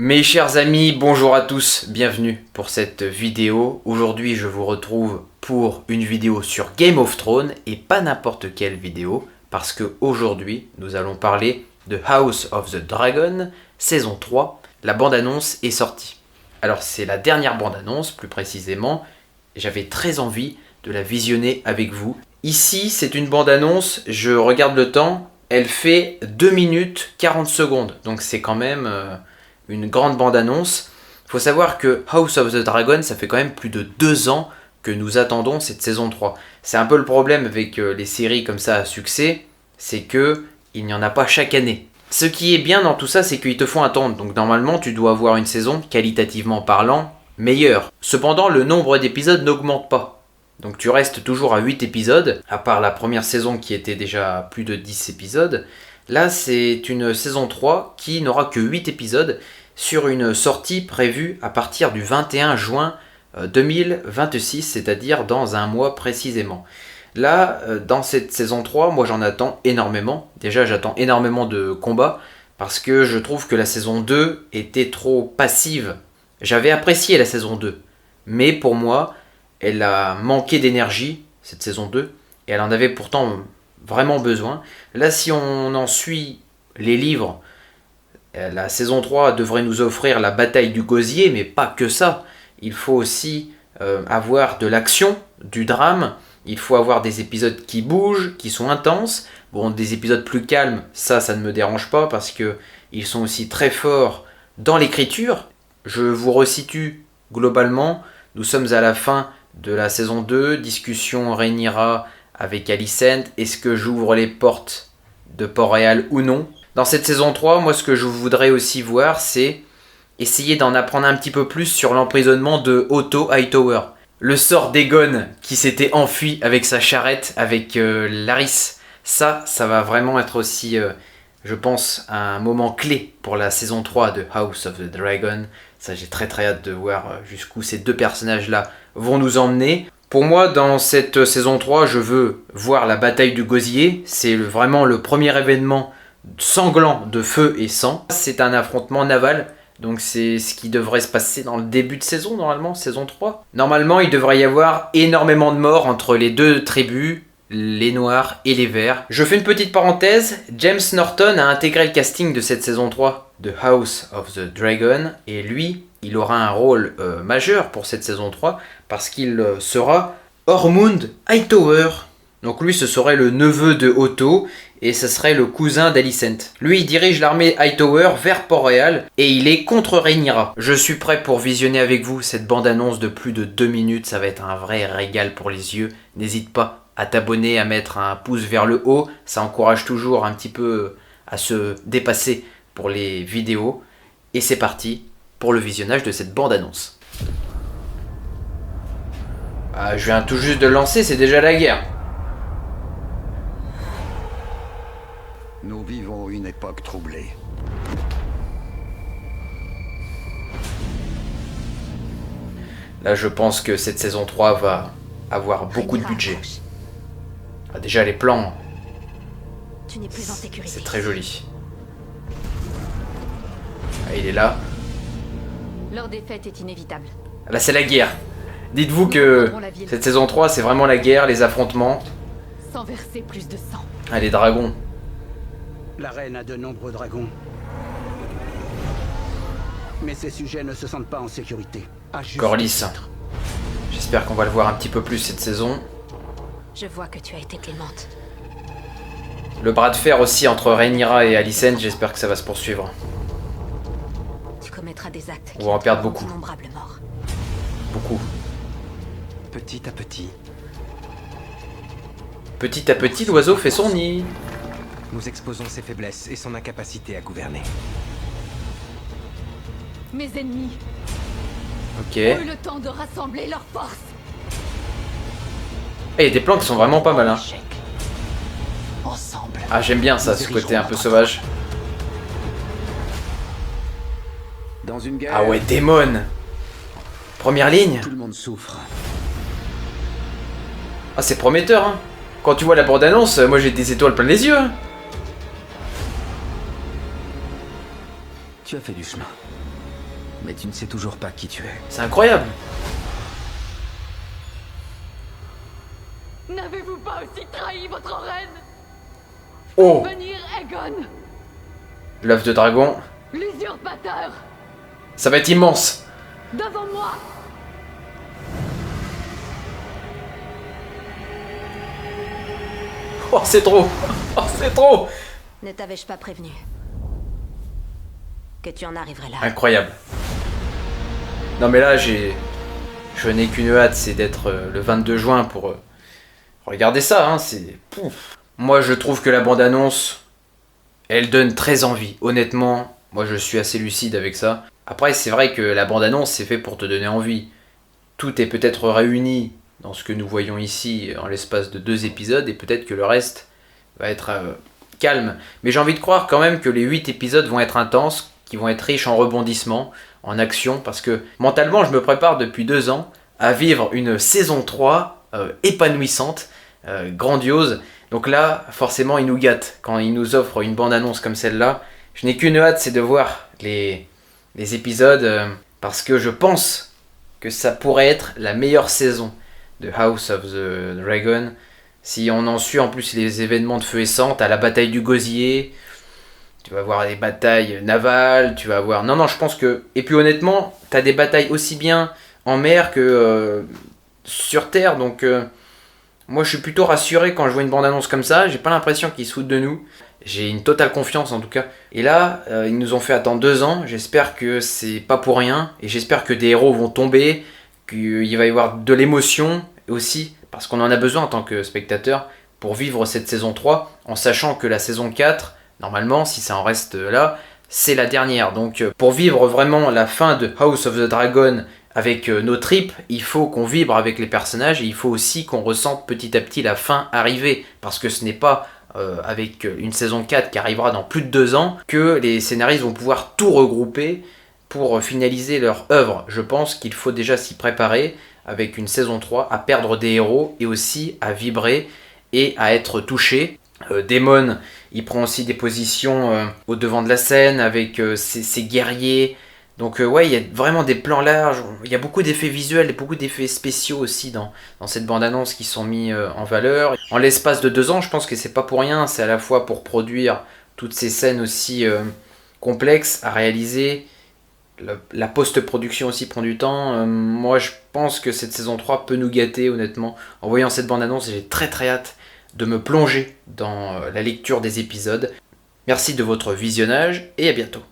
Mes chers amis, bonjour à tous, bienvenue pour cette vidéo. Aujourd'hui je vous retrouve pour une vidéo sur Game of Thrones et pas n'importe quelle vidéo parce que aujourd'hui nous allons parler de House of the Dragon, saison 3. La bande-annonce est sortie. Alors c'est la dernière bande-annonce plus précisément, j'avais très envie de la visionner avec vous. Ici c'est une bande-annonce, je regarde le temps, elle fait 2 minutes 40 secondes, donc c'est quand même... une grande bande-annonce. Il faut savoir que House of the Dragon, ça fait quand même plus de 2 ans que nous attendons cette saison 3. C'est un peu le problème avec les séries comme ça à succès, c'est que il n'y en a pas chaque année. Ce qui est bien dans tout ça, c'est qu'ils te font attendre. Donc normalement, tu dois avoir une saison, qualitativement parlant, meilleure. Cependant, le nombre d'épisodes n'augmente pas. Donc tu restes toujours à 8 épisodes, à part la première saison qui était déjà à plus de 10 épisodes. Là, c'est une saison 3 qui n'aura que 8 épisodes sur une sortie prévue à partir du 21 juin 2026, c'est-à-dire dans un mois précisément. Là, dans cette saison 3, moi j'en attends énormément. Déjà, j'attends énormément de combats parce que je trouve que la saison 2 était trop passive. J'avais apprécié la saison 2, mais pour moi, elle a manqué d'énergie, cette saison 2, et elle en avait pourtant vraiment besoin. Là, si on en suit les livres, la saison 3 devrait nous offrir la bataille du gosier, mais pas que ça. Il faut aussi avoir de l'action, du drame. Il faut avoir des épisodes qui bougent, qui sont intenses. Bon, des épisodes plus calmes, ça ne me dérange pas parce que ils sont aussi très forts dans l'écriture. Je vous resitue globalement. Nous sommes à la fin de la saison 2. Discussion Rhaenyra avec Alicent. Est-ce que j'ouvre les portes de Port-Réal ou non ? Dans cette saison 3, moi ce que je voudrais aussi voir, c'est essayer d'en apprendre un petit peu plus sur l'emprisonnement de Otto Hightower. Le sort d'Aegon qui s'était enfui avec sa charrette, avec Larys. Ça va vraiment être aussi, je pense, un moment clé pour la saison 3 de House of the Dragon. Ça, j'ai très hâte de voir jusqu'où ces deux personnages-là vont nous emmener. Pour moi, dans cette saison 3, je veux voir la bataille du gosier. C'est vraiment le premier événement sanglant de feu et sang. C'est un affrontement naval, donc c'est ce qui devrait se passer dans le début de saison, normalement, saison 3. Normalement, il devrait y avoir énormément de morts entre les deux tribus, les noirs et les verts. Je fais une petite parenthèse, James Norton a intégré le casting de cette saison 3 de House of the Dragon, et lui, il aura un rôle majeur pour cette saison 3, parce qu'il sera Ormund Hightower. Donc lui, ce serait le neveu de Otto, et ce serait le cousin d'Alicent. Lui, il dirige l'armée Hightower vers Port-Réal, et il est contre Rhaenyra. Je suis prêt pour visionner avec vous cette bande-annonce de plus de 2 minutes, ça va être un vrai régal pour les yeux. N'hésite pas à t'abonner, à mettre un pouce vers le haut, ça encourage toujours un petit peu à se dépasser pour les vidéos. Et c'est parti pour le visionnage de cette bande-annonce. Ah, je viens tout juste de lancer, c'est déjà la guerre. Nous vivons une époque troublée. Là, je pense que cette saison 3 va avoir beaucoup de budget. Ah, déjà, les plans, Tu n'es plus en sécurité. c'est très joli. Ah, il est là. Leur défaite est inévitable. Là, c'est la guerre. Dites-vous que cette saison 3, c'est vraiment la guerre, les affrontements. Sans verser plus de sang. Ah, les dragons. La reine a de nombreux dragons. Mais ses sujets ne se sentent pas en sécurité. À juste Corlys. titre. J'espère qu'on va le voir un petit peu plus cette saison. Je vois que tu as été clémente. Le bras de fer aussi entre Rhaenyra et Alicent, j'espère que ça va se poursuivre. Tu commettras des actes On va en perdre beaucoup. D'innombrables morts. Beaucoup. Petit à petit, Petit à petit, l'oiseau fait son nid. nous exposons ses faiblesses et son incapacité à gouverner. Mes ennemis Ok. ont eu le temps de rassembler leurs forces. Et il y a des plans qui sont vraiment pas mal, hein. Échec. Ensemble. Ah, j'aime bien ça, ce côté un peu sauvage. Dans une guerre, Ah ouais, Daemon. Première ligne. tout le monde souffre. Ah, c'est prometteur, hein. Quand tu vois la bande-annonce, moi j'ai des étoiles plein les yeux, hein. Tu as fait du chemin. Mais tu ne sais toujours pas qui tu es. C'est incroyable. N'avez-vous pas aussi trahi votre reine? Oh, Venir Aegon, l'œuf de dragon. l'usurpateur, Ça va être immense. devant moi. Oh, c'est trop. Oh, c'est trop. Ne t'avais-je pas prévenu que tu en arriverais là? Incroyable. Non mais là, je n'ai qu'une hâte, c'est d'être le 22 juin pour regarder ça. Hein, c'est... Pouf. Moi, je trouve que la bande-annonce, elle donne très envie. Honnêtement, moi, je suis assez lucide avec ça. Après, c'est vrai que la bande-annonce, c'est fait pour te donner envie. Tout est peut-être réuni dans ce que nous voyons ici en l'espace de 2 épisodes, et peut-être que le reste va être calme. Mais j'ai envie de croire quand même que les 8 épisodes vont être intenses, qui vont être riches en rebondissements, en action, parce que mentalement, je me prépare depuis 2 ans à vivre une saison 3 épanouissante, grandiose. Donc là, forcément, il nous gâte. Quand il nous offre une bande-annonce comme celle-là, je n'ai qu'une hâte, c'est de voir les épisodes, parce que je pense que ça pourrait être la meilleure saison de House of the Dragon. Si on en suit en plus les événements de feu et sang, t'as la bataille du gosier, tu vas avoir des batailles navales, tu vas avoir... Non, je pense que... Et puis honnêtement, t'as des batailles aussi bien en mer que sur terre, donc moi je suis plutôt rassuré quand je vois une bande-annonce comme ça, j'ai pas l'impression qu'ils se foutent de nous. J'ai une totale confiance en tout cas. Et là, ils nous ont fait attendre 2 ans, j'espère que c'est pas pour rien, et j'espère que des héros vont tomber, qu'il va y avoir de l'émotion aussi, parce qu'on en a besoin en tant que spectateur pour vivre cette saison 3, en sachant que la saison 4, normalement, si ça en reste là, c'est la dernière. Donc pour vivre vraiment la fin de House of the Dragon avec nos tripes, il faut qu'on vibre avec les personnages, et il faut aussi qu'on ressente petit à petit la fin arriver, parce que ce n'est pas avec une saison 4 qui arrivera dans plus de 2 ans que les scénaristes vont pouvoir tout regrouper pour finaliser leur œuvre. Je pense qu'il faut déjà s'y préparer avec une saison 3 à perdre des héros, et aussi à vibrer et à être touché. Daemon, il prend aussi des positions au devant de la scène avec ses guerriers. Donc ouais, il y a vraiment des plans larges, il y a beaucoup d'effets visuels et beaucoup d'effets spéciaux aussi dans cette bande-annonce qui sont mis en valeur. En l'espace de 2 ans, je pense que c'est pas pour rien, c'est à la fois pour produire toutes ces scènes aussi complexes à réaliser. La post-production aussi prend du temps. Moi, je pense que cette saison 3 peut nous gâter, honnêtement. En voyant cette bande-annonce, j'ai très hâte de me plonger dans la lecture des épisodes. Merci de votre visionnage et à bientôt.